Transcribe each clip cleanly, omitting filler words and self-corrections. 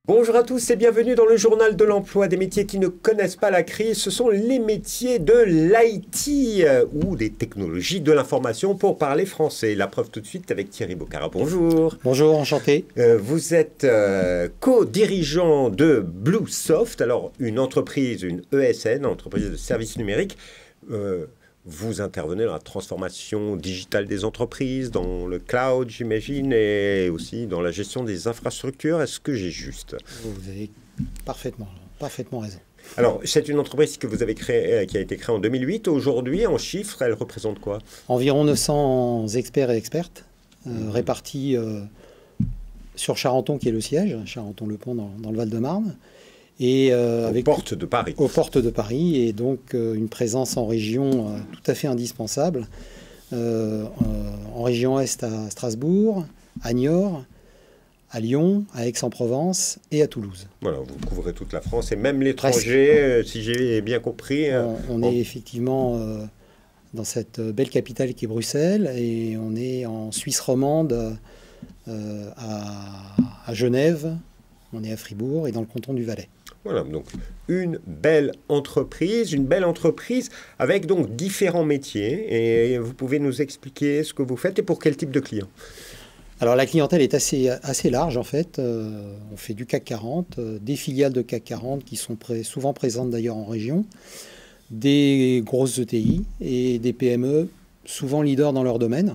Bonjour à tous et bienvenue dans le journal de l'emploi. Des métiers qui ne connaissent pas la crise, ce sont les métiers de l'IT ou des technologies de l'information pour parler français. La preuve tout de suite avec Thierry Bocara. Bonjour. Bonjour, enchanté. Vous êtes co-dirigeant de Bluesoft, alors une entreprise, une ESN, entreprise de services numériques. Vous intervenez dans la transformation digitale des entreprises, dans le cloud, j'imagine, et aussi dans la gestion des infrastructures. Est-ce que j'ai juste? Vous avez parfaitement raison. Alors, c'est une entreprise que vous avez créée, qui a été créée en 2008. Aujourd'hui, en chiffres, elle représente quoi? Environ 900 experts et expertes répartis sur Charenton, qui est le siège, Charenton-le-Pont dans le Val-de-Marne. Et aux portes de Paris. Aux portes de Paris, et donc une présence en région tout à fait indispensable. En région Est à Strasbourg, à Niort, à Lyon, à Aix-en-Provence et à Toulouse. Voilà, vous couvrez toute la France et même l'étranger, si j'ai bien compris. On est effectivement dans cette belle capitale qui est Bruxelles, et on est en Suisse romande, à Genève, on est à Fribourg et dans le canton du Valais. Voilà, donc une belle entreprise avec donc différents métiers. Et vous pouvez nous expliquer ce que vous faites et pour quel type de clients? Alors la clientèle est assez large en fait. On fait du CAC 40, des filiales de CAC 40 qui sont souvent présentes d'ailleurs en région, des grosses ETI et des PME souvent leaders dans leur domaine.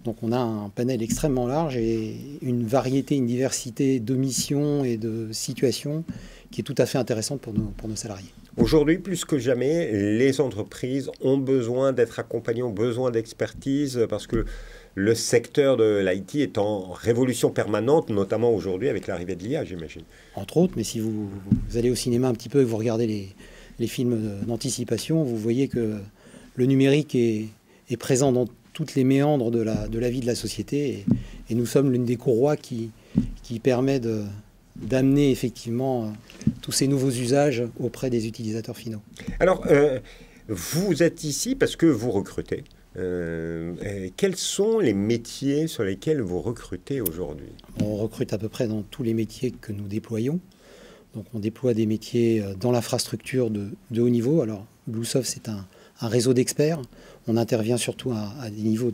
Donc on a un panel extrêmement large et une variété, une diversité de missions et de situations qui est tout à fait intéressante pour nos salariés. Aujourd'hui, plus que jamais, les entreprises ont besoin d'être accompagnées, ont besoin d'expertise parce que le secteur de l'IT est en révolution permanente, notamment aujourd'hui avec l'arrivée de l'IA, j'imagine. Entre autres, mais si vous allez au cinéma un petit peu et vous regardez les films d'anticipation, vous voyez que le numérique est présent dans toutes les méandres de la vie de la société, et nous sommes l'une des courroies qui permet d'amener effectivement tous ces nouveaux usages auprès des utilisateurs finaux. Alors, vous êtes ici parce que vous recrutez. Quels sont les métiers sur lesquels vous recrutez aujourd'hui? On recrute à peu près dans tous les métiers que nous déployons. Donc on déploie des métiers dans l'infrastructure de haut niveau. Alors Bluesoft, c'est un réseau d'experts. On intervient surtout à des niveaux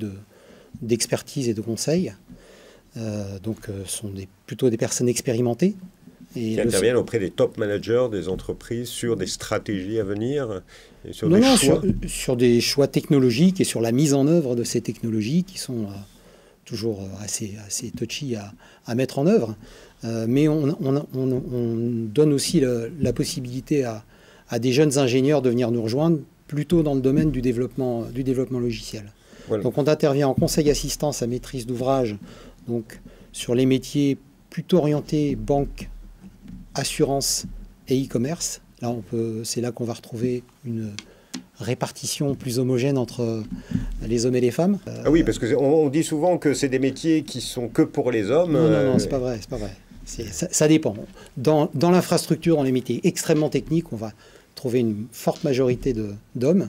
d'expertise et de conseil. Donc ce sont plutôt des personnes expérimentées. Qui interviennent auprès des top managers des entreprises sur des stratégies à venir et sur sur des choix technologiques et sur la mise en œuvre de ces technologies qui sont toujours assez touchy à mettre en œuvre. Mais on donne aussi la possibilité à des jeunes ingénieurs de venir nous rejoindre plutôt dans le domaine du développement logiciel. Voilà. Donc on intervient en conseil assistance à maîtrise d'ouvrage, donc sur les métiers plutôt orientés banque, assurance et e-commerce. Là, c'est là qu'on va retrouver une répartition plus homogène entre les hommes et les femmes. Ah oui, parce qu'on dit souvent que c'est des métiers qui sont que pour les hommes. Non, c'est pas vrai, c'est pas vrai. Ça dépend. Dans l'infrastructure, dans les métiers extrêmement techniques, on va trouver une forte majorité d'hommes.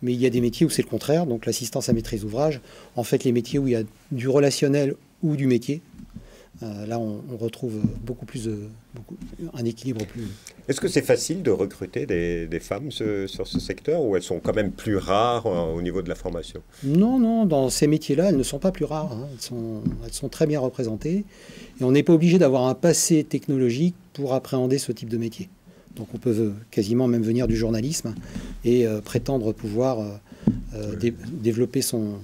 Mais il y a des métiers où c'est le contraire, donc l'assistance à maîtrise d'ouvrage. En fait, les métiers où il y a du relationnel ou du métier, là, on retrouve un équilibre plus... Est-ce que c'est facile de recruter des femmes sur ce secteur, ou elles sont quand même plus rares au niveau de la formation? Non, dans ces métiers-là, elles ne sont pas plus rares. Hein. Elles sont très bien représentées. Et on n'est pas obligé d'avoir un passé technologique pour appréhender ce type de métier. Donc on peut quasiment même venir du journalisme et prétendre pouvoir développer son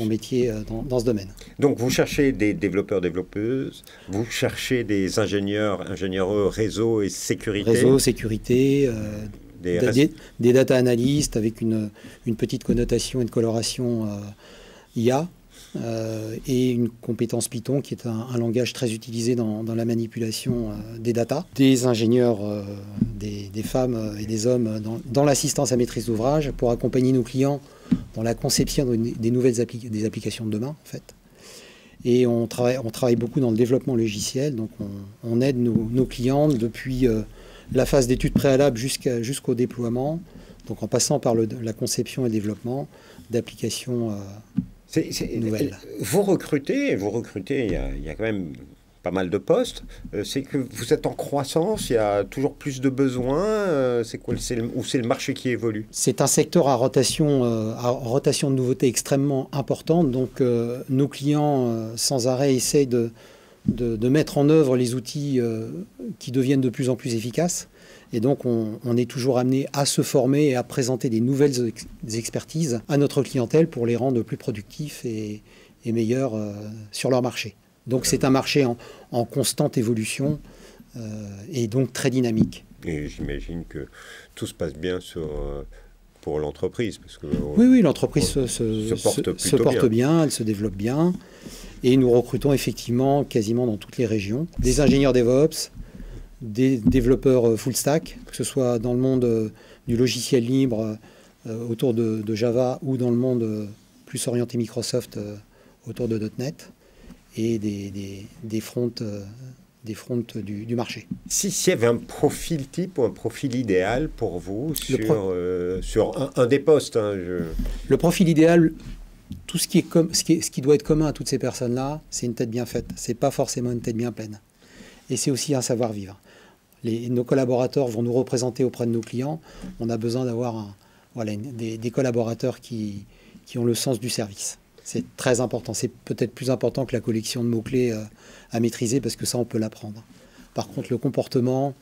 métier dans ce domaine. Donc vous cherchez des développeurs, développeuses, vous cherchez des ingénieurs, réseau et sécurité. Réseau, sécurité, des data analystes avec une petite connotation et une coloration IA. Et une compétence Python qui est un langage très utilisé dans la manipulation des data. Des ingénieurs, des femmes et des hommes dans l'assistance à maîtrise d'ouvrage pour accompagner nos clients dans la conception des nouvelles applications de demain en fait. Et on travaille beaucoup dans le développement logiciel, donc on aide nos clients depuis la phase d'étude préalable jusqu'au déploiement, donc en passant par la conception et le développement d'applications nouvelles. Vous recrutez, il y a quand même pas mal de postes. C'est que vous êtes en croissance, il y a toujours plus de besoins. C'est quoi, ou c'est le marché qui évolue? C'est un secteur à rotation de nouveautés extrêmement importante. Donc nos clients sans arrêt essayent de mettre en œuvre les outils qui deviennent de plus en plus efficaces. Et donc on est toujours amené à se former et à présenter des nouvelles expertises à notre clientèle pour les rendre plus productifs et meilleurs sur leur marché. Donc c'est un marché en constante évolution et donc très dynamique. Et j'imagine que tout se passe bien pour l'entreprise. Parce que oui, l'entreprise se porte bien, elle se développe bien. Et nous recrutons effectivement quasiment dans toutes les régions des ingénieurs DevOps, des développeurs full stack, que ce soit dans le monde du logiciel libre autour de Java ou dans le monde plus orienté Microsoft autour de .NET. Et des fronts du marché. S'il y avait un profil type ou un profil idéal pour vous sur un des postes. Le profil idéal, tout ce qui doit être commun à toutes ces personnes-là, c'est une tête bien faite. Ce n'est pas forcément une tête bien pleine. Et c'est aussi un savoir-vivre. Nos collaborateurs vont nous représenter auprès de nos clients. On a besoin d'avoir des collaborateurs qui ont le sens du service. C'est très important. C'est peut-être plus important que la collection de mots-clés à maîtriser parce que ça, on peut l'apprendre. Par contre, le comportement,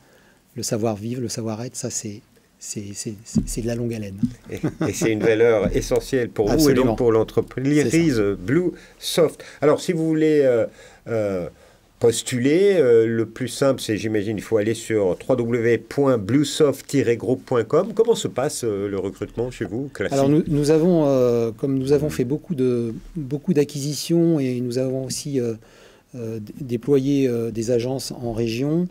le savoir-vivre, le savoir-être, ça, c'est de la longue haleine. Et c'est une valeur essentielle pour vous et donc pour l'entreprise BlueSoft. Alors, si vous voulez postuler, le plus simple, c'est, j'imagine, il faut aller sur www.bluesoft-group.com. Comment se passe le recrutement chez vous, classique? Alors nous avons, comme nous avons fait beaucoup d'acquisitions et nous avons aussi déployé des agences en région,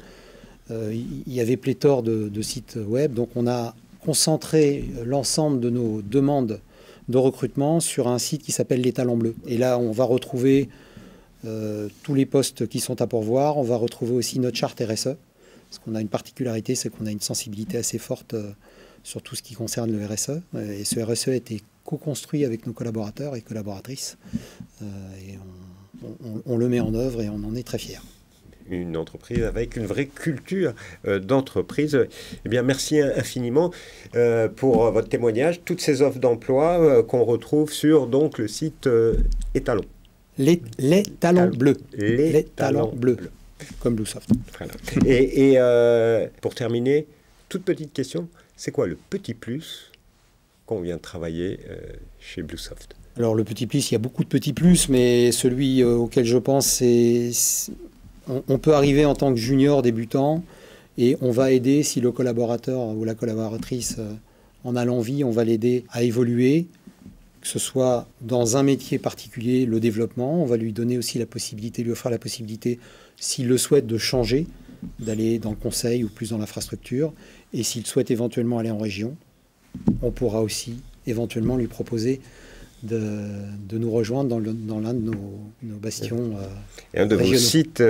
il y avait pléthore de sites web. Donc on a concentré l'ensemble de nos demandes de recrutement sur un site qui s'appelle Les Talents Bleus. Et là, on va retrouver tous les postes qui sont à pourvoir. On va retrouver aussi notre charte RSE, parce qu'on a une particularité, c'est qu'on a une sensibilité assez forte sur tout ce qui concerne le RSE. Et ce RSE a été co-construit avec nos collaborateurs et collaboratrices. Et on le met en œuvre et on en est très fiers. Une entreprise avec une vraie culture d'entreprise. Eh bien, merci infiniment pour votre témoignage. Toutes ces offres d'emploi qu'on retrouve sur donc, le site Étalon. Les talents bleus. Les talents bleus. Comme BlueSoft. Voilà. Et pour terminer, toute petite question, c'est quoi le petit plus qu'on vient de travailler chez BlueSoft? Alors le petit plus, il y a beaucoup de petits plus, mais celui auquel je pense, c'est on peut arriver en tant que junior débutant et on va aider, si le collaborateur ou la collaboratrice en a l'envie, on va l'aider à évoluer, que ce soit dans un métier particulier, le développement. On va lui donner aussi la possibilité, lui offrir la possibilité, s'il le souhaite, de changer, d'aller dans le conseil ou plus dans l'infrastructure. Et s'il souhaite éventuellement aller en région, on pourra aussi éventuellement lui proposer de nous rejoindre dans l'un de nos bastions et un de vos sites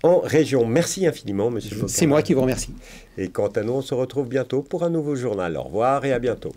en région. Merci infiniment, monsieur Foccart. C'est moi qui vous remercie. Et quant à nous, on se retrouve bientôt pour un nouveau journal. Au revoir et à bientôt.